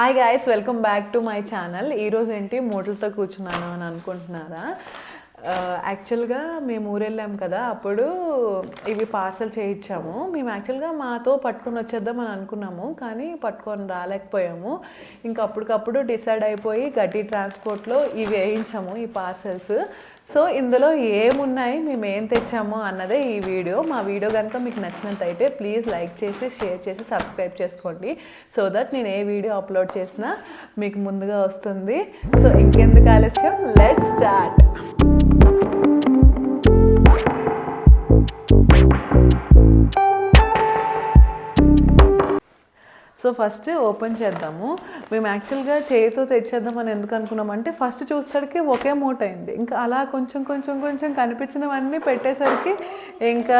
Hi guys, welcome back to my channel. ఈరోజు ఏంటి మూటలతో కూర్చున్నాను అని అనుకుంటున్నారా? యాక్చువల్గా మేము ఊరు వెళ్ళాము కదా, అప్పుడు ఇవి పార్సల్ చేయించాము. మేము యాక్చువల్గా మాతో పట్టుకొని వచ్చేద్దామని అనుకున్నాము, కానీ పట్టుకొని రాలేకపోయాము. ఇంకా అప్పటికప్పుడు డిసైడ్ అయిపోయి గడ్డి ట్రాన్స్పోర్ట్లో ఇవి వేయించాము, ఈ పార్సల్స్. సో ఇందులో ఏమున్నాయి, మేము ఏం తెచ్చాము అన్నదే ఈ వీడియో. మా వీడియో కనుక మీకు నచ్చినట్టయితే ప్లీజ్ లైక్ చేసి, షేర్ చేసి, సబ్స్క్రైబ్ చేసుకోండి. సో దట్ నేను ఏ వీడియో అప్లోడ్ చేసినా మీకు ముందుగా వస్తుంది. సో ఇంకెందుకు ఆలస్యం, let's start. So first open చేద్దాము. మేము యాక్చువల్గా చేతితో తెచ్చేద్దామని ఎందుకు అనుకున్నామంటే, ఫస్ట్ చూసేసరికి ఒకే మూట అయింది. ఇంకా అలా కొంచెం కొంచెం కొంచెం కనిపించినవన్నీ పెట్టేసరికి ఇంకా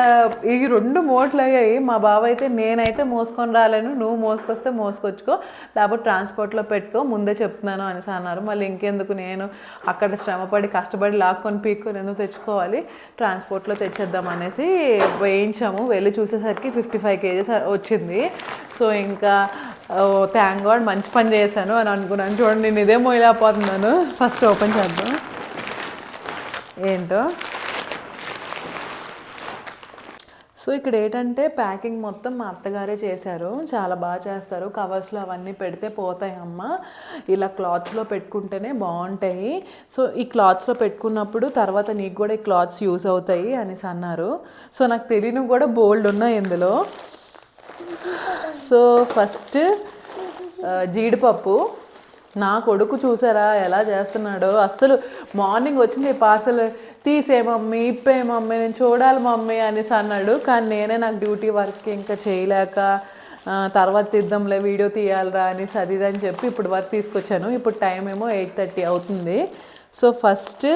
ఈ 2 మూటలు అయ్యాయి. మా బావ అయితే, నేనైతే మోసుకొని రాలేను, నువ్వు మోసుకొస్తే మోసుకొచ్చుకో, లేకపోతే ట్రాన్స్పోర్ట్లో పెట్టుకో, ముందే చెప్తున్నాను అనేసి అన్నారు. మళ్ళీ ఇంకెందుకు, నేను అక్కడ శ్రమపడి కష్టపడి లాక్కొని పీక్కొని ఎందుకు తెచ్చుకోవాలి, ట్రాన్స్పోర్ట్లో తెచ్చేద్దాం అనేసి వేయించాము. వెళ్ళి చూసేసరికి 55 kgs వచ్చింది. సో ఇంకా థ్యాంక్ గాడ్ మంచి పని చేశాను అని అనుకున్నాను. చూడండి, నేను ఇదే మోయలేకపోతున్నాను. ఫస్ట్ ఓపెన్ చేద్దాం ఏంటో. సో ఇక్కడ ఏంటంటే ప్యాకింగ్ మొత్తం మా అత్తగారే చేశారు, చాలా బాగా చేస్తారు. కవర్స్లో అవన్నీ పెడితే పోతాయి అమ్మ, ఇలా క్లాత్స్లో పెట్టుకుంటేనే బాగుంటాయి. సో ఈ క్లాత్స్లో పెట్టుకున్నప్పుడు తర్వాత నీకు కూడా ఈ క్లాత్స్ యూస్ అవుతాయి అనేసి అన్నారు. సో నాకు తెలియనివి కూడా బోల్డ్ ఉన్నాయి ఇందులో. సో ఫస్ట్ జీడిపప్పు. నా కొడుకు చూసారా ఎలా చేస్తున్నాడో, అస్సలు మార్నింగ్ వచ్చింది పార్సల్, తీసే మమ్మీ, ఇప్పే మమ్మీ, నేను చూడాలి మమ్మీ అనేసి అన్నాడు. కానీ నేనే నాకు డ్యూటీ వర్క్ ఇంకా చేయలేక తర్వాత తీద్దాంలే, వీడియో తీయాలిరా అనేసి అది ఇది అని చెప్పి ఇప్పుడు వర్క్ తీసుకొచ్చాను. ఇప్పుడు టైం ఏమో 8:30 అవుతుంది. సో ఫస్ట్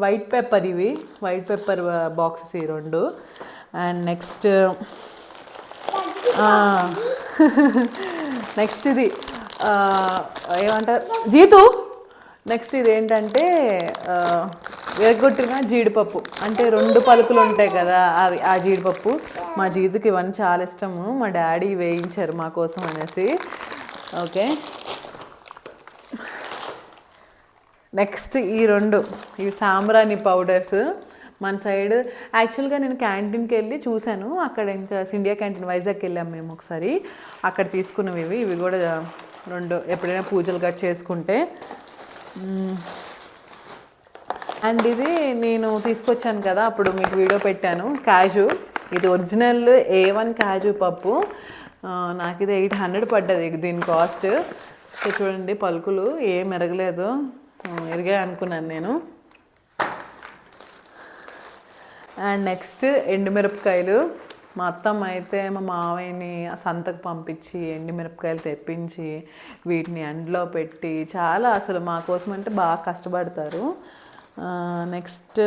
వైట్ పెప్పర్, ఇవి వైట్ పెప్పర్ బాక్సెస్ ఈ 2. అండ్ నెక్స్ట్ ఇది ఏమంటారు, జీతు. నెక్స్ట్ ఇది ఏంటంటే విరగొట్టిన జీడిపప్పు, అంటే 2 పలుకులు ఉంటాయి కదా అవి, ఆ జీడిపప్పు. మా జీతుకి ఇవన్నీ చాలా ఇష్టము, మా డాడీ వేయించారు మా కోసం అనేసి. ఓకే, నెక్స్ట్ ఈ 2 ఇవి సాంబ్రాణి పౌడర్స్. మన సైడ్ యాక్చువల్గా నేను క్యాంటీన్కి వెళ్ళి చూశాను, అక్కడ ఇంకా ఇండియా క్యాంటీన్ వైజాగ్కి వెళ్ళాము మేము ఒకసారి, అక్కడ తీసుకున్నవి ఇవి. ఇవి కూడా 2 ఎప్పుడైనా పూజలు కట్ చేసుకుంటే. అండ్ ఇది నేను తీసుకొచ్చాను కదా, అప్పుడు మీకు వీడియో పెట్టాను, క్యాజు. ఇది ఒరిజినల్ A1 క్యాజు పప్పు. నాకు ఇది 800 పడ్డది దీని కాస్ట్. సో చూడండి, పలుకులు ఏం ఎరగలేదు, ఎరిగాయి అనుకున్నాను నేను. అండ్ నెక్స్ట్ ఎండుమిరపకాయలు. మా అత్తమ్మ అయితే మా మావయ్యని సంతకు పంపించి ఎండుమిరపకాయలు తెప్పించి వీటిని ఎండలో పెట్టి చాలా, అసలు మా కోసం అంటే బాగా కష్టపడతారు. నెక్స్ట్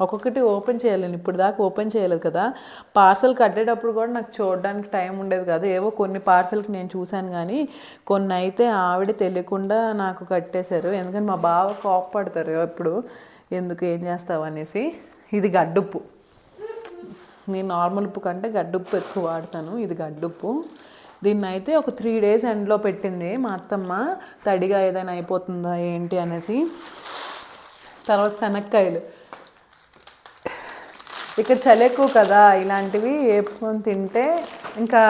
ఒక్కొక్కటి ఓపెన్ చేయలేను, ఇప్పుడు దాకా ఓపెన్ చేయలేదు కదా. పార్సల్ కట్టేటప్పుడు కూడా నాకు చూడడానికి టైం ఉండేది కదా. ఏవో కొన్ని పార్సల్కి నేను చూశాను, కానీ కొన్ని అయితే ఆవిడ తెలియకుండా నాకు కట్టేశారు. ఎందుకంటే మా బావ కోపపడతారు ఎప్పుడు, ఎందుకు ఏం చేస్తావు అనేసి. ఇది గడ్డుప్పు. నేను నార్మల్ ఉప్పు కంటే గడ్డుప్పు ఎక్కువ వాడతాను. ఇది గడ్డుప్పు. దీన్ని అయితే ఒక 3 days ఎండలో పెట్టింది మా అత్తమ్మ, తడిగా ఏదైనా అయిపోతుందా ఏంటి అనేసి. తర్వాత శనక్కాయలు. ఇక్కడ చలి ఎక్కువ కదా, ఇలాంటివి వేపుకొని తింటే ఇంకా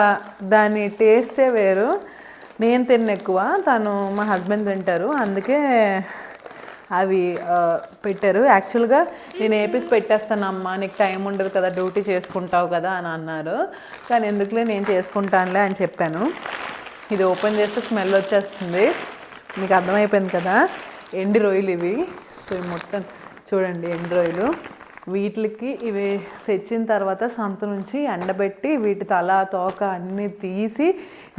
దాని టేస్టే వేరు. నేను తిన్న ఎక్కువ, తను మా హస్బెండ్ తింటారు, అందుకే అవి పెట్టారు. యాక్చువల్గా నేను వేపేసి పెట్టేస్తానమ్మా, నీకు టైం ఉండదు కదా, డ్యూటీ చేసుకుంటావు కదా అని అన్నారు. కానీ ఎందుకులే, నేను చేసుకుంటానులే అని చెప్పాను. ఇది ఓపెన్ చేస్తే స్మెల్ వచ్చేస్తుంది, మీకు అర్థమైపోయింది కదా. ఎండి రొయ్యలు ఇవి. సో ఇవి మొత్తం చూడండి, ఎండి రొయ్యలు. వీటికి ఇవి తెచ్చిన తర్వాత సంత నుంచి ఎండబెట్టి వీటి తల తోక అన్నీ తీసి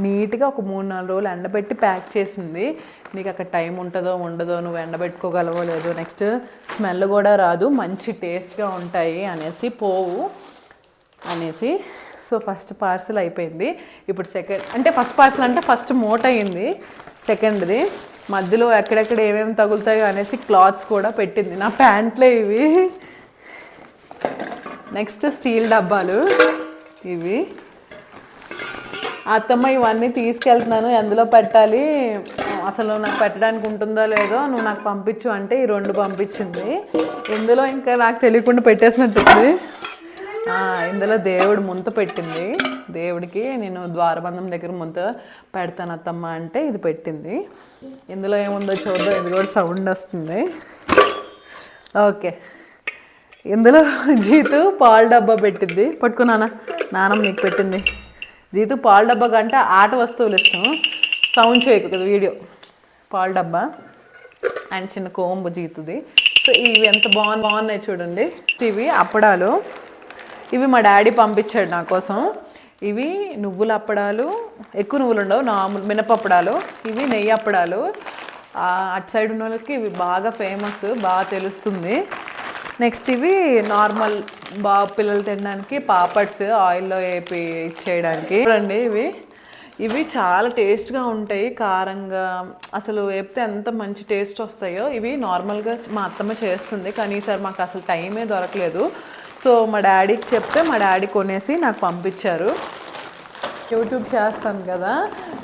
నీట్గా ఒక 3-4 రోజులు ఎండబెట్టి ప్యాక్ చేసింది. నీకు అక్కడ టైం ఉంటుందో ఉండదో, నువ్వు ఎండబెట్టుకోగలవో లేదో, నెక్స్ట్ స్మెల్ కూడా రాదు, మంచి టేస్ట్గా ఉంటాయి అనేసి, పోవు అనేసి. సో ఫస్ట్ పార్సల్ అయిపోయింది. ఇప్పుడు సెకండ్, అంటే ఫస్ట్ పార్సల్ అంటే ఫస్ట్ మూట అయింది. సెకండ్ది మధ్యలో ఎక్కడెక్కడ ఏమేమి తగులుతాయో అనేసి క్లాత్స్ కూడా పెట్టింది. నా ప్యాంట్లే ఇవి. నెక్స్ట్ స్టీల్ డబ్బాలు ఇవి. అత్తమ్మ ఇవన్నీ తీసుకెళ్తున్నాను, ఎందులో పెట్టాలి, అసలు నాకు పెట్టడానికి ఉంటుందో లేదో నువ్వు నాకు పంపించు అంటే ఈ 2 పంపించింది. ఇందులో ఇంకా నాకు తెలియకుండా పెట్టేసినట్టుంది. ఇందులో దేవుడు ముంత పెట్టింది. దేవుడికి నేను ద్వారబంధం దగ్గర ముంత పెడతాను అత్తమ్మ అంటే ఇది పెట్టింది. ఇందులో ఏముందో చూద్దాం. ఇది కూడా సౌండ్ వస్తుంది. ఓకే, ఇందులో జీతు పాల డబ్బా పెట్టింది. పట్టుకున్నానా, నానమ్మ నీకు పెట్టింది. జీతు పాల డబ్బా కంటే ఆట వస్తువులు ఇష్టం. సౌండ్ చేయకు కదా వీడియో. పాల డబ్బా అండ్ చిన్న కోంబు జీతుది. సో ఇవి ఎంత బాగున్నాయి చూడండి. ఇవి అప్పడాలు. ఇవి మా డాడీ పంపించాడు నా కోసం. ఇవి నువ్వుల అప్పడాలు, ఎక్కువ నువ్వులు ఉండవు, నార్మల్ మినపప్పడాలు. ఇవి నెయ్యి అప్పడాలు. అటు సైడ్ ఉన్న వాళ్ళకి ఇవి బాగా ఫేమస్, బాగా తెలుస్తుంది. నెక్స్ట్ ఇవి నార్మల్ పిల్లలు తినడానికి పాపడ్స్, ఆయిల్లో వేపి ఇచ్చేయడానికి. చూడండి ఇవి చాలా టేస్ట్గా ఉంటాయి, కారంగా. అసలు వేపితే ఎంత మంచి టేస్ట్ వస్తాయో. ఇవి నార్మల్గా మా అత్తమ్మ చేస్తుంది, కానీ ఈసారి మాకు అసలు టైమే దొరకలేదు. సో మా డాడీకి చెప్తే మా డాడీ కొనేసి నాకు పంపించారు. యూట్యూబ్ చేస్తాను కదా,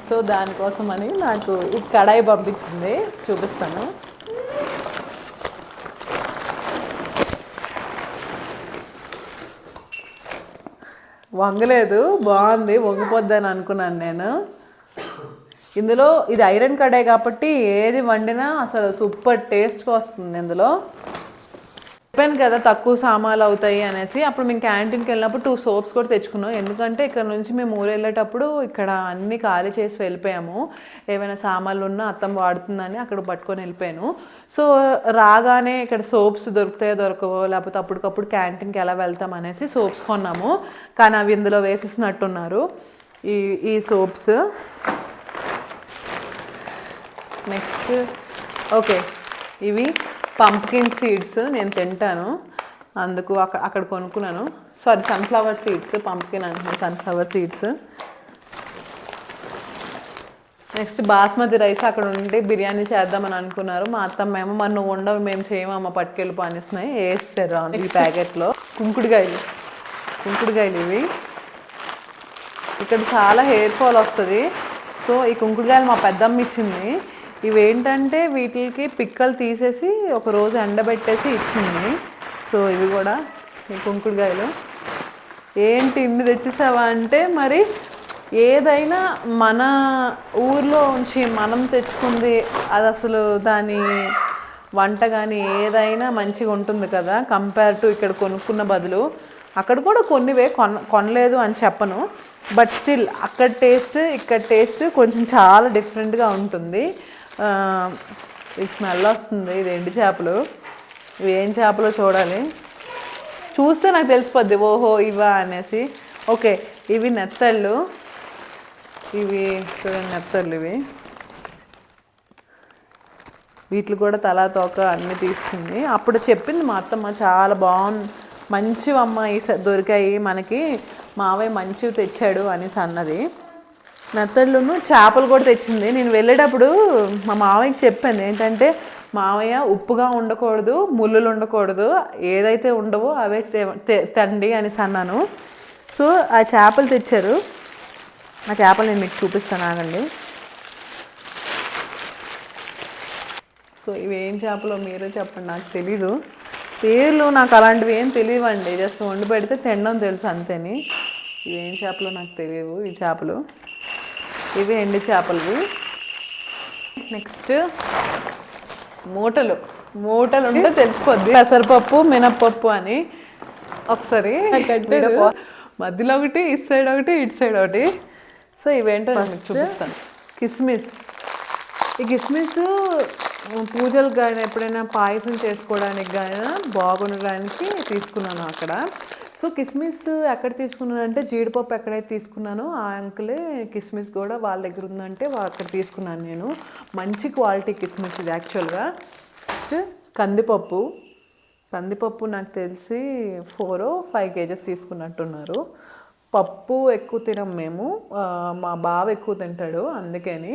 సో దానికోసమని నాకు ఈ కడాయి పంపించింది, చూపిస్తాను. వంగలేదు, బాగుంది. వంగిపోద్దని అనుకున్నాను నేను. ఇందులో ఇది ఐరన్ కడాయి కాబట్టి ఏది వండినా అసలు సూపర్ టేస్ట్గా వస్తుంది. ఇందులో చెప్పాను కదా తక్కువ సామాన్లు అవుతాయి అనేసి. అప్పుడు మేము క్యాంటీన్కి వెళ్ళినప్పుడు 2 సోప్స్ కూడా తెచ్చుకున్నాం. ఎందుకంటే ఇక్కడ నుంచి మేము ఊరు వెళ్ళేటప్పుడు ఇక్కడ అన్నీ ఖాళీ చేసి వెళ్ళిపోయాము. ఏమైనా సామాన్లు ఉన్నా అత్తమ్మ వాడుతుందని అక్కడ పట్టుకొని వెళ్ళిపోయాను. సో రాగానే ఇక్కడ సోప్స్ దొరుకుతాయో దొరకవో, లేకపోతే అప్పటికప్పుడు క్యాంటీన్కి ఎలా వెళ్తాం అనేసి సోప్స్ కొన్నాము. కానీ అవి ఇందులో వేసేసినట్టున్నారు ఈ సోప్స్. నెక్స్ట్ ఓకే, ఇవి పంప్కిన్ సీడ్స్. నేను తింటాను, అందుకు అక్కడ కొనుక్కున్నాను. Sorry, sunflower seeds. పంప్కిన్ అంటున్నాను, sunflower seeds. Next basmati rice అక్కడ ఉండి బిర్యానీ చేద్దామని అనుకున్నారు. మా అత్తమ్మ ఏమో మరి నువ్వు ఉండవు, మేము చేయమమ్మ, పట్టుకెళ్ళి పనిస్తున్నాయి వేస్తారు ఈ ప్యాకెట్లో. కుంకుడుకాయలు ఇవి. ఇక్కడ చాలా హెయిర్ ఫాల్ వస్తుంది. సో ఈ కుంకుడుకాయలు మా పెద్దమ్మ ఇచ్చింది. ఇవేంటంటే వీటికి పిక్కలు తీసేసి ఒకరోజు ఎండబెట్టేసి ఇచ్చింది. సో ఇవి కూడా ఈ కుంకుడుకాయలు. ఏంటి ఇన్ని తెచ్చేసావా అంటే, మరి ఏదైనా మన ఊర్లో ఉంచి మనం తెచ్చుకుంది అది అసలు దాని వంట కానీ ఏదైనా మంచిగా ఉంటుంది కదా, కంపేర్ టు ఇక్కడ కొనుక్కున్న బదులు. అక్కడ కూడా కొన్నివే కొనలేదు అని చెప్పను, బట్ స్టిల్ అక్కడ టేస్ట్ ఇక్కడ టేస్ట్ కొంచెం చాలా డిఫరెంట్గా ఉంటుంది. ఈ స్మెల్ వస్తుంది. ఇది ఎండు చేపలు. ఇవి ఏం చేపలో చూడాలి, చూస్తే నాకు తెలిసిపోద్ది ఓహో ఇవా అనేసి. ఓకే, ఇవి నెత్తళ్ళు. ఇవి చూడండి, నెత్తళ్ళు. వీటికి కూడా తలా తోక అన్నీ తీస్తుంది. అప్పుడు చెప్పింది మా అత్తమ్మ, చాలా బాగుంది, మంచివమ్మ ఈ దొరికాయి మనకి, మావయ్య మంచివి తెచ్చాడు అనేసి అన్నది. నెత్తళ్ళును చేపలు కూడా తెచ్చింది. నేను వెళ్ళేటప్పుడు మా మావయ్యకి చెప్పాను ఏంటంటే, మావయ్య ఉప్పుగా ఉండకూడదు, ముళ్ళులు ఉండకూడదు, ఏదైతే ఉండవో అవే తండి అనేసి అన్నాను. సో ఆ చేపలు తెచ్చారు. ఆ చేపలు నేను మీకు చూపిస్తాను, ఆగండి. సో ఇవేం చేపలో మీరే చెప్పండి, నాకు తెలీదు. పేర్లు నాకు అలాంటివి ఏం తెలియవండి, జస్ట్ వండి పెడితే తినడం తెలుసు అంతేని. ఇవేం చేపలో నాకు తెలియవు ఈ చేపలు. ఇవి ఎండు చేపలు. నెక్స్ట్ మూటలు ఉంటే తెలిసిపోద్ది. పెసరపప్పు, మినప్పప్పు అని. ఒకసారి మధ్యలో ఒకటి, ఇటు సైడ్ ఒకటి, ఇటు సైడ్ ఒకటి. సో ఇవేంటో చూపిస్తాను. కిస్మిస్. ఈ కిస్మిస్ పూజలకు కానీ ఎప్పుడైనా పాయసం చేసుకోవడానికి కానీ బాగుండడానికి తీసుకున్నాను అక్కడ. సో కిస్మిస్ ఎక్కడ తీసుకున్నానంటే, జీడిపప్పు ఎక్కడైతే తీసుకున్నానో ఆ అంకులే కిస్మిస్ కూడా వాళ్ళ దగ్గర ఉందంటే అక్కడ తీసుకున్నాను నేను. మంచి క్వాలిటీ కిస్మిస్ ఇది యాక్చువల్గా. నెక్స్ట్ కందిపప్పు నాకు తెలిసి 4 or 5 kgs తీసుకున్నట్టున్నారు. పప్పు ఎక్కువ తినం మేము, మా బావ ఎక్కువ తింటాడు, అందుకని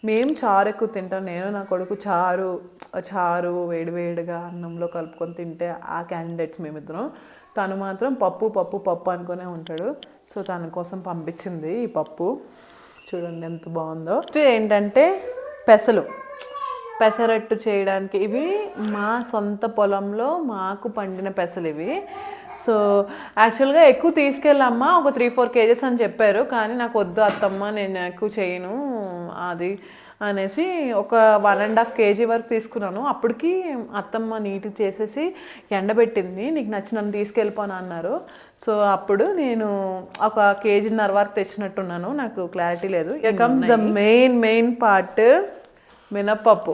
మేము చారు ఎక్కువ తింటాం. నేను నా కొడుకు చారు వేడివేడిగా అన్నంలో కలుపుకొని తింటే ఆ క్యాండిడేట్స్ మేమిద్దరం. తను మాత్రం పప్పు అనుకునే ఉంటాడు. సో తన కోసం పంపించింది ఈ పప్పు. చూడండి ఎంత బాగుందో. నెక్స్ట్ ఏంటంటే పెసరట్టు చేయడానికి ఇవి మా సొంత పొలంలో మాకు పండిన పెసలు ఇవి. సో యాక్చువల్గా ఎక్కువ తీసుకెళ్ళమ్మా, ఒక 3-4 కేజెస్ అని చెప్పారు. కానీ నాకు వద్దు అత్తమ్మ, నేను ఎక్కువ చేయను అది అనేసి ఒక 1.5 కేజీ వరకు తీసుకున్నాను. అప్పటికి అత్తమ్మ నీట్గా చేసేసి ఎండబెట్టింది. నీకు నచ్చినన్ను తీసుకెళ్ళిపోను అన్నారు. సో అప్పుడు నేను ఒక 1.5 కేజీన్నర వరకు తెచ్చినట్టున్నాను, నాకు క్లారిటీ లేదు. ఇక కమ్స్ ద మెయిన్ పార్ట్, మినప్పప్పు.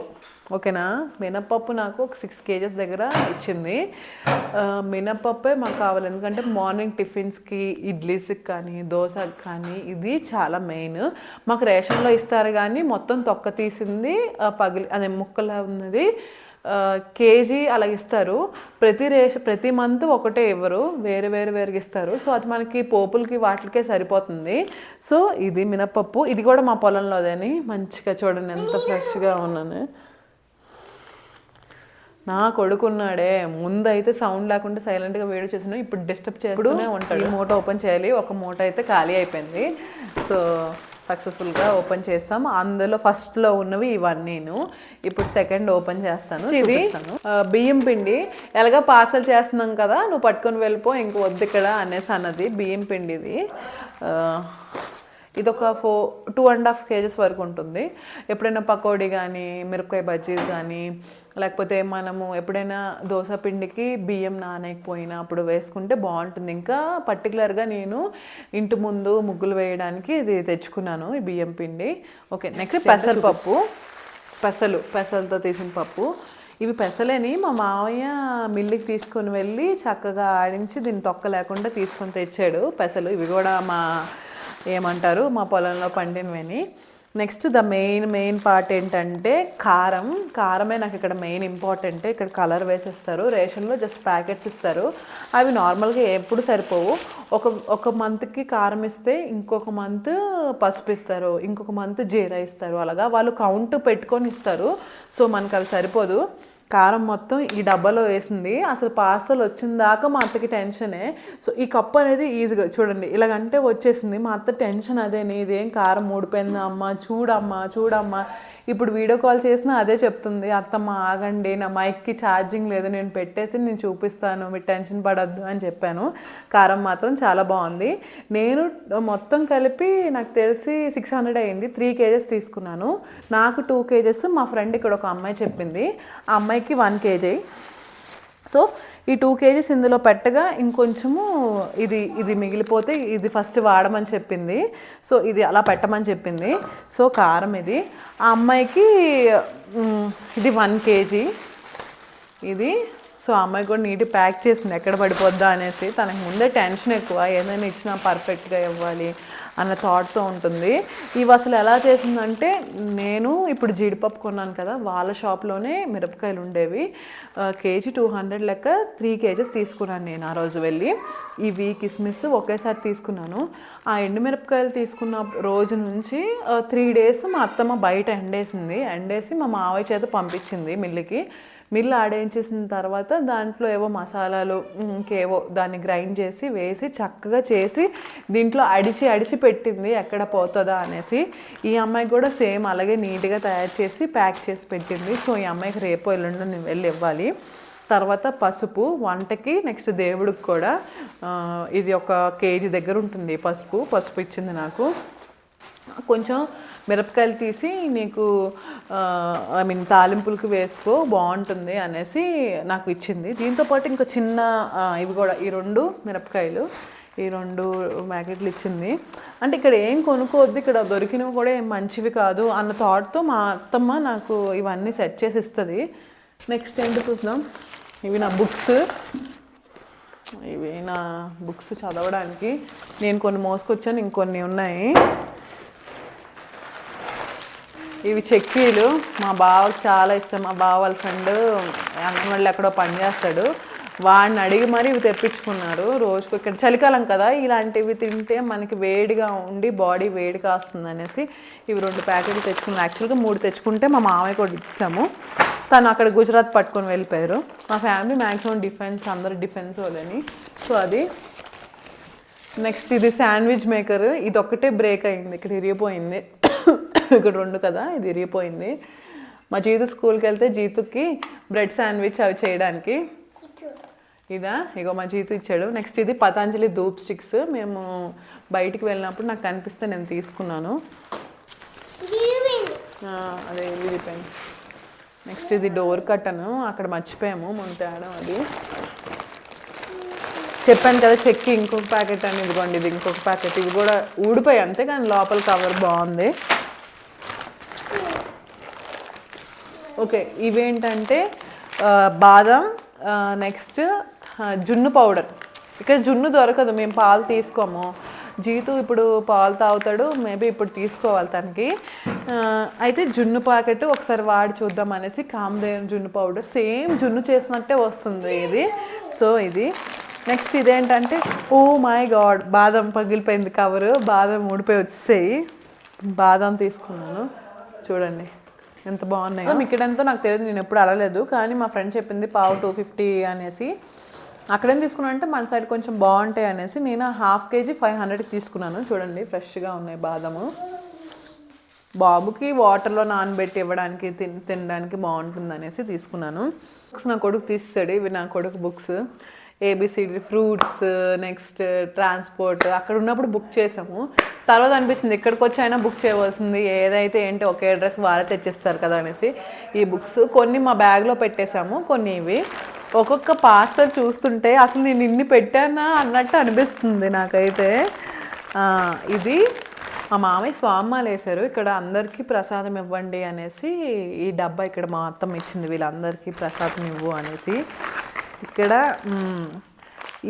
ఓకేనా, మినప్పప్పు నాకు ఒక 6 కేజెస్ దగ్గర ఇచ్చింది. మినప్పప్పే మాకు కావాలి, ఎందుకంటే మార్నింగ్ టిఫిన్స్కి, ఇడ్లీస్కి కానీ, దోశకి కానీ ఇది చాలా మెయిన్. మాకు రేషన్లో ఇస్తారు కానీ మొత్తం తొక్క తీసింది అదే ముక్కలా ఉన్నది కేజీ అలా ఇస్తారు. ప్రతి మంత్ ఒకటే ఇవ్వరు, వేరుగా ఇస్తారు. సో అది మనకి పోపులకి వాటికే సరిపోతుంది. సో ఇది మినప్పప్పు, ఇది కూడా మా పొలంలోదని. మంచిగా చూడండి ఎంత ఫ్రెష్గా ఉన్నాను. నా కొడుకున్నాడే, ముందైతే సౌండ్ లేకుండా సైలెంట్గా వీడియో చేస్తున్నాను, ఇప్పుడు డిస్టర్బ్ చేస్తూనే ఉంటాడు. ఈ మూట ఓపెన్ చేయాలి, ఒక మూట అయితే ఖాళీ అయిపోయింది. సో సక్సెస్ఫుల్గా ఓపెన్ చేస్తాం. అందులో ఫస్ట్లో ఉన్నవి ఇవన్నీను. ఇప్పుడు సెకండ్ ఓపెన్ చేస్తాను. ఇది బియ్యం పిండి. ఎలాగా పార్సల్ చేస్తున్నాం కదా, నువ్వు పట్టుకొని వెళ్ళిపో, ఇంక వద్దు ఇక్కడ అనేసి అన్నది. బియ్యం పిండి ఇది ఒక 2.5 కేజెస్ వరకు ఉంటుంది. ఎప్పుడైనా పకోడీ కానీ, మిరపకాయ బజ్జీలు కానీ, లేకపోతే మనము ఎప్పుడైనా దోశ పిండికి బియ్యం నానకపోయినా అప్పుడు వేసుకుంటే బాగుంటుంది. ఇంకా పర్టికులర్గా నేను ఇంటి ముందు ముగ్గులు వేయడానికి ఇది తెచ్చుకున్నాను, ఈ బియ్యం పిండి. ఓకే, నెక్స్ట్ పెసరపప్పు. పెసలతో తీసిన పప్పు. ఇవి పెసలేని మా మావయ్య మిల్లుకి తీసుకొని వెళ్ళి చక్కగా ఆడించి దీన్ని తొక్క లేకుండా తీసుకొని తెచ్చాడు పెసలు. ఇవి కూడా మా పొలంలో పండినవని. నెక్స్ట్ ద మెయిన్ పార్ట్ ఏంటంటే కారమే నాకు ఇక్కడ మెయిన్ ఇంపార్టెంట్. ఇక్కడ కలర్ వేసేస్తారు, రేషన్లో జస్ట్ ప్యాకెట్స్ ఇస్తారు. అవి నార్మల్గా ఎప్పుడు సరిపోవు. ఒక మంత్కి కారం ఇస్తే ఇంకొక మంత్ పసుపు ఇస్తారు, ఇంకొక మంత్ జీరా ఇస్తారు. అలాగా వాళ్ళు కౌంట్ పెట్టుకొని ఇస్తారు. సో మనకు అవి సరిపోదు. కారం మొత్తం ఈ డబ్బాలో వేసింది. అసలు పార్సల్ వచ్చిన దాకా మా అత్తకి టెన్షనే. సో ఈ కప్పు అనేది ఈజీగా చూడండి ఇలాగంటే వచ్చేసింది. మా అత్త టెన్షన్ అదే, నీదేం కారం ఊడిపోయిందా అమ్మ, చూడమ్మా. ఇప్పుడు వీడియో కాల్ చేసినా అదే చెప్తుంది, అత్తమ్మ ఆగండి, నా మైక్కి ఛార్జింగ్ లేదు, నేను పెట్టేసి నేను చూపిస్తాను, మీరు టెన్షన్ పడద్దు అని చెప్పాను. కారం మాత్రం చాలా బాగుంది. నేను మొత్తం కలిపి నాకు తెలిసి 600 అయింది. 3 కేజెస్ తీసుకున్నాను. నాకు 2 కేజెస్ మా ఫ్రెండ్ ఇక్కడ ఒక అమ్మాయి చెప్పింది, ఆ అమ్మాయికి 1 కేజీ. సో ఈ 2 కేజీస్ ఇందులో పెట్టగా ఇంకొంచెము ఇది మిగిలిపోతే ఇది ఫస్ట్ వాడమని చెప్పింది. సో ఇది అలా పెట్టమని చెప్పింది. సో కారం ఇది ఆ అమ్మాయికి ఇది 1 కేజీ ఇది. సో ఆ అమ్మాయి కూడా నీట్గా ప్యాక్ చేసింది ఎక్కడ పడిపోద్దా అనేసి. తనకు ముందే టెన్షన్ ఎక్కువ, ఏదైనా ఇచ్చినా పర్ఫెక్ట్గా ఇవ్వాలి అన్న థాట్తో ఉంటుంది. ఇవి అసలు ఎలా చేసిందంటే, నేను ఇప్పుడు జీడిపప్పు కొన్నాను కదా, వాళ్ళ షాప్లోనే మిరపకాయలు ఉండేవి. కేజీ 200 లెక్క 3 కేజెస్ తీసుకున్నాను నేను ఆ రోజు వెళ్ళి. ఇవి కిస్మిస్ ఒకేసారి తీసుకున్నాను. ఆ ఎండుమిరపకాయలు తీసుకున్న రోజు నుంచి 3 డేస్ మా అత్తమ్మ బయట ఎండేసి మా మావయ్య చేత పంపించింది మిల్లుకి. మిల్లు ఆడేయించేసిన తర్వాత దాంట్లో ఏవో మసాలాలు ఇంకేవో దాన్ని గ్రైండ్ చేసి వేసి చక్కగా చేసి దీంట్లో అడిచి పెట్టింది ఎక్కడ పోతుందా అనేసి. ఈ అమ్మాయి కూడా సేమ్ అలాగే నీట్గా తయారు చేసి ప్యాక్ చేసి పెట్టింది. సో ఈ అమ్మాయికి రేపు ఎల్లుండి నేను వెళ్ళి ఇవ్వాలి. తర్వాత పసుపు వంటకి, నెక్స్ట్ దేవుడికి కూడా ఇది 1 కేజీ దగ్గర ఉంటుంది పసుపు ఇచ్చింది నాకు. కొంచెం మిరపకాయలు తీసి నీకు తాలింపులకి వేసుకో బాగుంటుంది అనేసి నాకు ఇచ్చింది. దీంతోపాటు ఇంకా చిన్న ఇవి కూడా ఈ 2 మిరపకాయలు, ఈ 2 ప్యాకెట్లు ఇచ్చింది. అంటే ఇక్కడ ఏం కొనుక్కోవద్దు, ఇక్కడ దొరికినవి కూడా ఏం మంచివి కాదు అన్న థాట్తో మా అత్తమ్మ నాకు ఇవన్నీ సెట్ చేసి ఇస్తుంది. నెక్స్ట్ ఏంటో చూద్దాం. ఇవి నా బుక్స్ చదవడానికి. నేను కొన్ని మోసుకొచ్చాను, ఇంకొన్ని ఉన్నాయి. ఇవి చెక్కీలు. మా బావకి చాలా ఇష్టం. మా బావ వాళ్ళ ఫ్రెండ్ అంగన్వాడీలో ఎక్కడో పనిచేస్తాడు, వాడిని అడిగి మరి ఇవి తెప్పించుకున్నారు. రోజుకు ఇక్కడ చలికాలం కదా, ఇలాంటివి తింటే మనకి వేడిగా ఉండి బాడీ వేడి కాస్తుంది అనేసి ఇవి 2 ప్యాకెట్లు తెచ్చుకున్నాను. యాక్చువల్గా 3 తెచ్చుకుంటే మా మామయ్య కూడా ఇచ్చాము. తను అక్కడ గుజరాత్ పట్టుకొని వెళ్ళిపోయారు. మా ఫ్యామిలీ మ్యాక్సిమం అందరు డిఫెన్స్ వాళ్ళని. సో అది నెక్స్ట్ ఇది శాండ్విచ్ మేకర్, ఇది ఒక్కటే బ్రేక్ అయింది, ఇక్కడ ఇరిగిపోయింది. ఇక్కడ 2 కదా, ఇది ఇరిగిపోయింది. మా జీతు స్కూల్కి వెళ్తే జీతుకి బ్రెడ్ శాండ్విచ్ అవి చేయడానికి ఇదా ఇగో మా జీతు ఇచ్చాడు. నెక్స్ట్ ఇది పతాంజలి ధూప్ స్టిక్స్, మేము బయటికి వెళ్ళినప్పుడు నాకు కనిపిస్తే నేను తీసుకున్నాను. అదే విరిగిపోయింది. నెక్స్ట్ ఇది డోర్ కట్టను, అక్కడ మర్చిపోయాము మొన్న తేడం. అది చెప్పాను కదా చెక్కి ఇంకొక ప్యాకెట్ అని, ఇదిగోండి ఇది ఇంకొక ప్యాకెట్. ఇది కూడా ఊడిపోయి అంతే, కానీ లోపల కవర్ బాగుంది. ఓకే, ఇవేంటంటే బాదం, నెక్స్ట్ జున్ను పౌడర్. ఇక్కడ జున్ను దొరకదు, మేము పాలు తీసుకోము. జీతు ఇప్పుడు పాలు తాగుతాడు, మేబీ ఇప్పుడు తీసుకోవాలి తనకి. అయితే జున్ను ప్యాకెట్ ఒకసారి వాడి చూద్దాం అనేసి కామదేవ్ జున్ను పౌడర్, సేమ్ జున్ను చేసినట్టే వస్తుంది ఇది. సో ఇది నెక్స్ట్ ఇదేంటంటే, ఓ మై గాడ్, బాదం పగిలిపోయింది కవరు, బాదం ఊడిపోయి వచ్చేసాయి. బాదం తీసుకున్నాను, చూడండి ఎంత బాగున్నాయి. ఇక్కడంతా నాకు తెలియదు, నేను ఎప్పుడు అడగలేదు, కానీ మా ఫ్రెండ్ చెప్పింది పావు 250 అనేసి. అక్కడేం తీసుకున్నాను అంటే మన సైడ్ కొంచెం బాగుంటాయి అనేసి నేను 1/2 kg 500కి తీసుకున్నాను. చూడండి ఫ్రెష్గా ఉన్నాయి బాదము. బాబుకి వాటర్లో నానబెట్టి ఇవ్వడానికి తినడానికి బాగుంటుంది అనేసి తీసుకున్నాను. బుక్స్ నా కొడుకు తీసాడు, ఇవి నా కొడుకు books. A B C D, fruits, next transport. అక్కడ ఉన్నప్పుడు బుక్ చేసాము, తర్వాత అనిపించింది ఇక్కడికి వచ్చి అయినా బుక్ చేయవలసింది, ఏదైతే ఏంటి ఒకే అడ్రస్ వారే తెచ్చిస్తారు కదా అనేసి ఈ బుక్స్ కొన్ని మా బ్యాగ్లో పెట్టేశాము. కొన్ని ఇవి ఒక్కొక్క పార్సల్ చూస్తుంటే అసలు నేను ఇన్ని పెట్టానా అన్నట్టు అనిపిస్తుంది నాకైతే. ఇది మా మామయ్య స్వామిమాలు వేశారు, ఇక్కడ అందరికీ ప్రసాదం ఇవ్వండి అనేసి ఈ డబ్బా ఇక్కడ మా అత్తమ్మ ఇచ్చింది, వీళ్ళందరికీ ప్రసాదం ఇవ్వు అనేసి. ఇక్కడ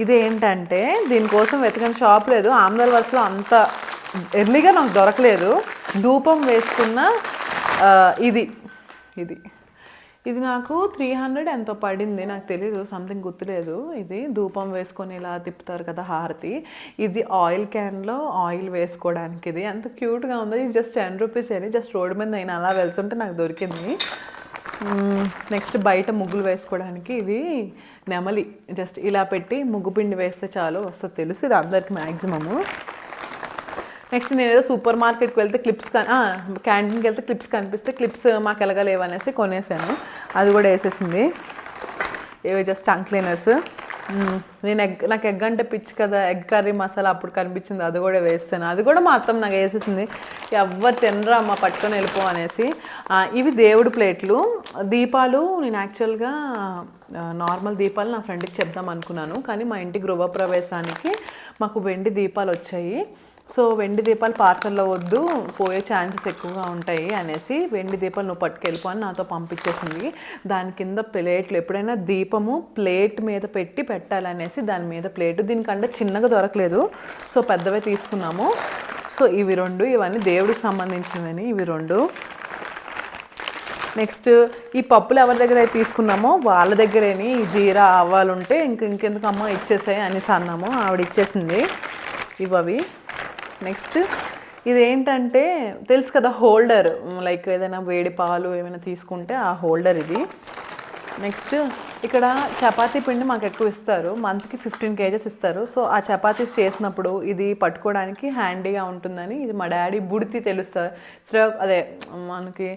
ఇదేంటంటే దీనికోసం వెతకని షాప్ లేదు, ఆమ్దాల్ వర్క్స్లో అంత ఎర్లీగా నాకు దొరకలేదు. ధూపం వేసుకున్న ఇది ఇది ఇది నాకు 300 ఎంతో పడింది, నాకు తెలీదు, సంథింగ్ గుర్తులేదు. ఇది ధూపం వేసుకొని ఇలా తిప్పుతారు కదా హారతి. ఇది ఆయిల్ క్యాన్లో ఆయిల్ వేసుకోవడానికి. ఇది ఎంత క్యూట్గా ఉందో. ఇది జస్ట్ 10 రూపీస్ అని, జస్ట్ రోడ్డు మీద నేను అలా వెళ్తుంటే నాకు దొరికింది. నెక్స్ట్ బయట ముగ్గులు వేసుకోవడానికి ఇది నెమలి, జస్ట్ ఇలా పెట్టి ముగ్గు పిండి వేస్తే చాలు వస్తుంది, తెలుసు ఇది అందరికి మ్యాక్సిమము. నెక్స్ట్ నేను ఏదో సూపర్ మార్కెట్కి వెళ్తే క్లిప్స్ క్యాంటీన్కి వెళ్తే క్లిప్స్ కనిపిస్తే క్లిప్స్ మాకు ఎలాగలేవనేసి కొనేసాను, అది కూడా వేసేసింది. ఏవి జస్ట్ టంగ్ క్లీనర్స్. నేను నాకు ఎగ్ అంటే పిచ్చి కదా, ఎగ్ కర్రీ మసాలా అప్పుడు కనిపించింది, అది కూడా వేస్తాను. అది కూడా మా అత్తమ్మ నాకు వేసేసింది, ఎవరు తినరా అమ్మ పట్టుకొని వెళ్ళిపో అనేసి. ఇవి దేవుడు ప్లేట్లు. దీపాలు నేను యాక్చువల్గా నార్మల్ దీపాలు నా ఫ్రెండ్కి చెప్దాం అనుకున్నాను, కానీ మా ఇంటి గృహప్రవేశానికి మాకు వెండి దీపాలు వచ్చాయి. సో వెండి దీపాలు పార్సల్లో వద్దు, పోయే ఛాన్సెస్ ఎక్కువగా ఉంటాయి అనేసి వెండి దీపాలు నువ్వు పట్టుకెళ్ళిపో అని నాతో పంపించేసింది. దాని కింద ప్లేట్లు, ఎప్పుడైనా దీపము ప్లేట్ మీద పెట్టి పెట్టాలనేసి దాని మీద ప్లేటు, దీనికంటే చిన్నగా దొరకలేదు, సో పెద్దవే తీసుకున్నాము. సో ఇవి 2, ఇవన్నీ దేవుడికి సంబంధించినవని ఇవి 2. నెక్స్ట్ ఈ పప్పులు ఎవరి దగ్గర అయితే తీసుకున్నామో వాళ్ళ దగ్గరేని జీరా ఆవాలు ఉంటే ఇంకెందుకు అమ్మ ఇచ్చేసాయి అనేసి అన్నాము, ఆవిడ ఇచ్చేసింది ఇవి. నెక్స్ట్ ఇదేంటంటే తెలుసు కదా, హోల్డర్, లైక్ ఏదైనా వేడి పాలు ఏమైనా తీసుకుంటే ఆ హోల్డర్ ఇది. నెక్స్ట్ ఇక్కడ చపాతీ పిండి మాకు ఎక్కువ ఇస్తారు, మంత్కి 15 kgs ఇస్తారు. సో ఆ చపాతీస్ చేసినప్పుడు ఇది పట్టుకోవడానికి హ్యాండీగా ఉంటుందని ఇది మా డాడీ బుడితి తెలుస్తుంది, అదే మనకి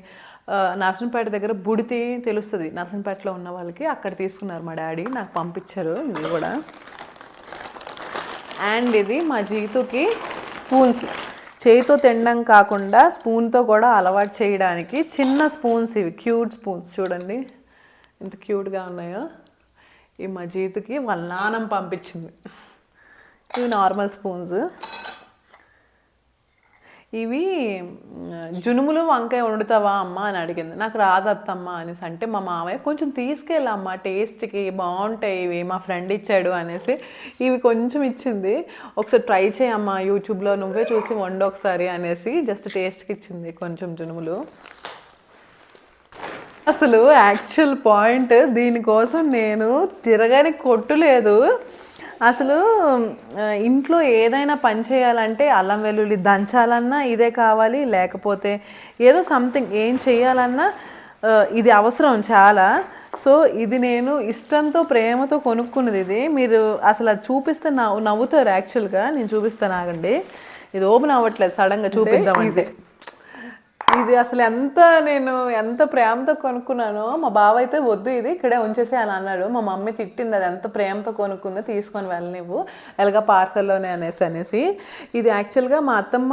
నర్సంపేట దగ్గర బుడితి తెలుస్తుంది, నర్సంపేటలో ఉన్న వాళ్ళకి, అక్కడ తీసుకున్నారు మా డాడీ, నాకు పంపించారు ఇది కూడా. అండ్ ఇది మా జీతుకి స్పూన్స్, చేయితో తినడం కాకుండా స్పూన్తో కూడా అలవాటు చేయడానికి చిన్న స్పూన్స్, ఇవి క్యూట్ స్పూన్స్, చూడండి ఎంత క్యూట్గా ఉన్నాయో. ఈ మా జీతుకి వాళ్ళ నాన్నమ్మ పంపించింది. ఇవి నార్మల్ స్పూన్స్. ఇవి జునుములు వంకాయ వండుతావా అమ్మ అని అడిగింది, నాకు రాదత్తమ్మ అనేసి అంటే మా మామయ్య కొంచెం తీసుకెళ్ళమ్మా టేస్ట్కి బాగుంటాయి ఇవి, మా ఫ్రెండ్ ఇచ్చాడు అనేసి ఇవి కొంచెం ఇచ్చింది, ఒకసారి ట్రై చేయమ్మా యూట్యూబ్లో నువ్వే చూసి వండు ఒకసారి అనేసి జస్ట్ టేస్ట్కి ఇచ్చింది కొంచెం జునుములు. అసలు యాక్చువల్ పాయింట్, దీనికోసం నేను తిరగని కొట్టులేదు. అసలు ఇంట్లో ఏదైనా పని చేయాలంటే అల్లం వెల్లుల్లి దంచాలన్నా ఇదే కావాలి, లేకపోతే ఏదో సంథింగ్ ఏం చేయాలన్నా ఇది అవసరం చాలా. సో ఇది నేను ఇష్టంతో ప్రేమతో కొనుక్కున్నది. ఇది మీరు అసలు అది చూపిస్తే నవ్వుతారు. యాక్చువల్గా నేను చూపిస్తాను, ఆగండి. ఇది ఓపెన్ అవ్వట్లేదు, సడన్గా చూపిద్దామంటే. ఇది అసలు నేను ఎంత ప్రేమతో కొనుక్కున్నానో. మా బావ అయితే వద్దు, ఇది ఇక్కడే ఉంచేసి అని అన్నాడు. మా మమ్మీ తిట్టింది, అది ఎంత ప్రేమతో కొనుక్కుందో, తీసుకొని వెళ్ళనివ్వు ఎలాగా పార్సల్లోనే అనేసి. ఇది యాక్చువల్గా మా అత్తమ్మ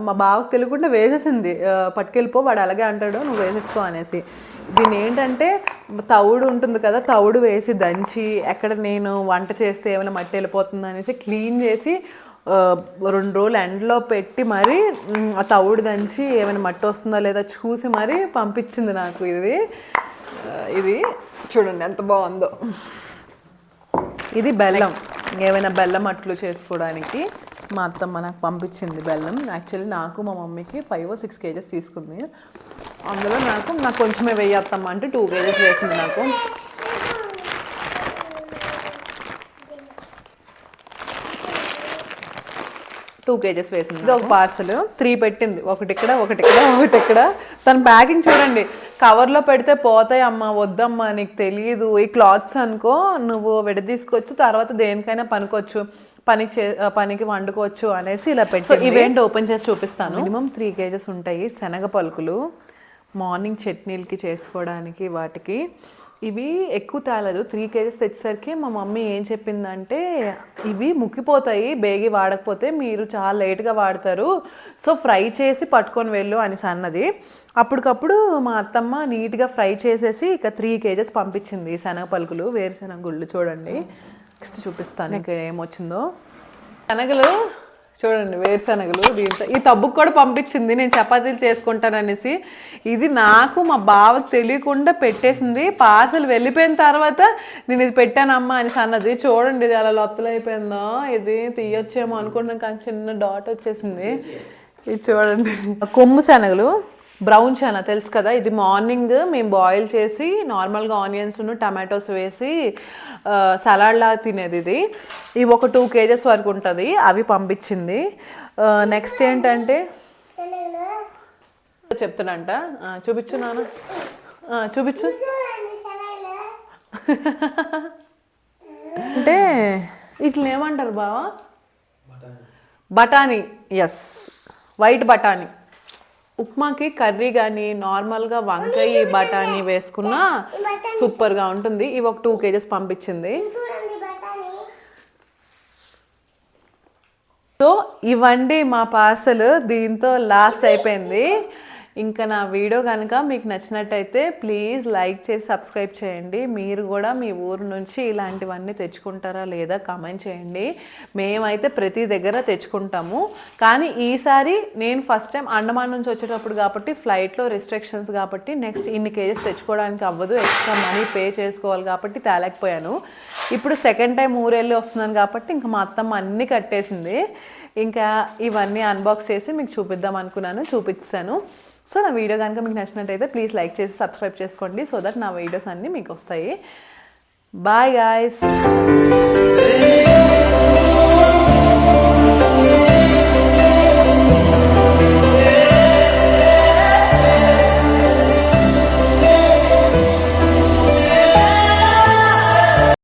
మా బావకు తెలియకుండా వేసేసింది. పట్టుకెళ్ళిపో, వాడు అలాగే అంటాడు, నువ్వు వేసేసుకో అనేసి. దీని ఏంటంటే తవుడు ఉంటుంది కదా, తవుడు వేసి దంచి ఎక్కడ నేను వంట చేస్తే ఏమైనా మట్టి వెళ్ళిపోతుంది అనేసి క్లీన్ చేసి 2 రోజులు ఎండలో పెట్టి మరీ ఆ తవుడు దంచి ఏమైనా మట్టి వస్తుందో లేదా చూసి మరీ పంపించింది నాకు. ఇది చూడండి ఎంత బాగుందో. ఇది బెల్లం, ఏమైనా బెల్లం అట్లు చేసుకోవడానికి మా అత్తమ్మ నాకు పంపించింది బెల్లం. యాక్చువల్లీ నాకు మా మమ్మీకి 5 or 6 kgs తీసుకుంది. అందులో నాకు కొంచెమే వేయత్తమ్మ అంటే 2 kgs వేసింది నాకు. టూ కేజెస్ వేసింది. ఇది ఒక పార్సల్ 3 పెట్టింది, ఒకటి ఇక్కడ. తన ప్యాకింగ్ చూడండి, కవర్లో పెడితే పోతాయి అమ్మ, వద్దమ్మా నీకు తెలియదు, ఈ క్లాత్స్ అనుకో నువ్వు విడదీసుకోవచ్చు, తర్వాత దేనికైనా పనికొచ్చు, పనికి వండుకోవచ్చు అనేసి ఇలా పెట్టి. సో ఇవేంటి ఓపెన్ చేసి చూపిస్తాను. మినిమం 3 kgs ఉంటాయి శనగ పలుకులు, మార్నింగ్ చట్నీలకి చేసుకోవడానికి వాటికి. ఇవి ఎక్కువ తేలేదు, 3 kgs తెచ్చేసరికి మా మమ్మీ ఏం చెప్పిందంటే, ఇవి ముక్కిపోతాయి బేగి వాడకపోతే, మీరు చాలా లేట్గా వాడతారు, సో ఫ్రై చేసి పట్టుకొని వెళ్ళు అనేసి అన్నది. అప్పటికప్పుడు మా అత్తమ్మ నీట్గా ఫ్రై చేసేసి ఇక 3 kgs పంపించింది. శనగ పలుకులు, వేరుశనగ గుళ్ళు చూడండి. నెక్స్ట్ చూపిస్తాను ఇక్కడ ఏమొచ్చిందో. శనగలు చూడండి, వేరుశనగలు. దీంతో ఈ తబ్బుకు కూడా పంపించింది, నేను చపాతీలు చేసుకుంటాననేసి. ఇది నాకు మా బావకు తెలియకుండా పెట్టేసింది. పార్సల్ వెళ్ళిపోయిన తర్వాత నేను ఇది పెట్టానమ్మా అనేసి అన్నది. చూడండి ఇది అలా లొత్తలు అయిపోయిందో. ఇది తీయొచ్చేమో అనుకుంటున్నాను, కానీ చిన్న డాట్ వచ్చేసింది. ఇది చూడండి, కొమ్ము శనగలు, బ్రౌన్ చనా తెలుసు కదా. ఇది మార్నింగ్ మేము బాయిల్ చేసి నార్మల్గా ఆనియన్స్ టమాటోస్ వేసి సలాడ్ లాగా తినేది. ఇవి ఒక 2 kgs వరకు ఉంటుంది, అవి పంపించింది. నెక్స్ట్ ఏంటంటే చెప్తానంట, చూపించు నాన్న, చూపించు. అంటే ఇట్లా ఏమంటారు బావా? బఠానీ. ఎస్, వైట్ బఠానీ. ఉప్మాకి కర్రీ కానీ నార్మల్గా వంకాయ బఠానీ వేసుకున్నా సూపర్గా ఉంటుంది. ఇవి ఒక 2 kgs పంపించింది. సో ఇవండి మా పార్సల్, దీంతో లాస్ట్ అయిపోయింది. ఇంకా నా వీడియో కనుక మీకు నచ్చినట్టయితే ప్లీజ్ లైక్ చేసి సబ్స్క్రైబ్ చేయండి. మీరు కూడా మీ ఊరు నుంచి ఇలాంటివన్నీ తెచ్చుకుంటారా లేదా కామెంట్ చేయండి. మేమైతే ప్రతి దగ్గర తెచ్చుకుంటాము, కానీ ఈసారి నేను ఫస్ట్ టైం అండమాన్ నుంచి వచ్చేటప్పుడు కాబట్టి ఫ్లైట్లో రిస్ట్రిక్షన్స్ కాబట్టి నెక్స్ట్ ఇన్ని కేజెస్ తెచ్చుకోవడానికి అవ్వదు, ఎక్స్ట్రా మనీ పే చేసుకోవాలి కాబట్టి తేలేకపోయాను. ఇప్పుడు సెకండ్ టైం ఊరెళ్ళి వస్తున్నాను కాబట్టి ఇంకా మా అత్తమ్మ అన్నీ కట్టేసింది. ఇంకా ఇవన్నీ అన్బాక్స్ చేసి మీకు చూపిద్దాం అనుకున్నాను, చూపిస్తాను. సో నా వీడియో కనుక మీకు నచ్చినట్టయితే ప్లీజ్ లైక్ చేసి సబ్స్క్రైబ్ చేసుకోండి, సో దట్ నా వీడియోస్ అన్నీ మీకు వస్తాయి. Bye guys.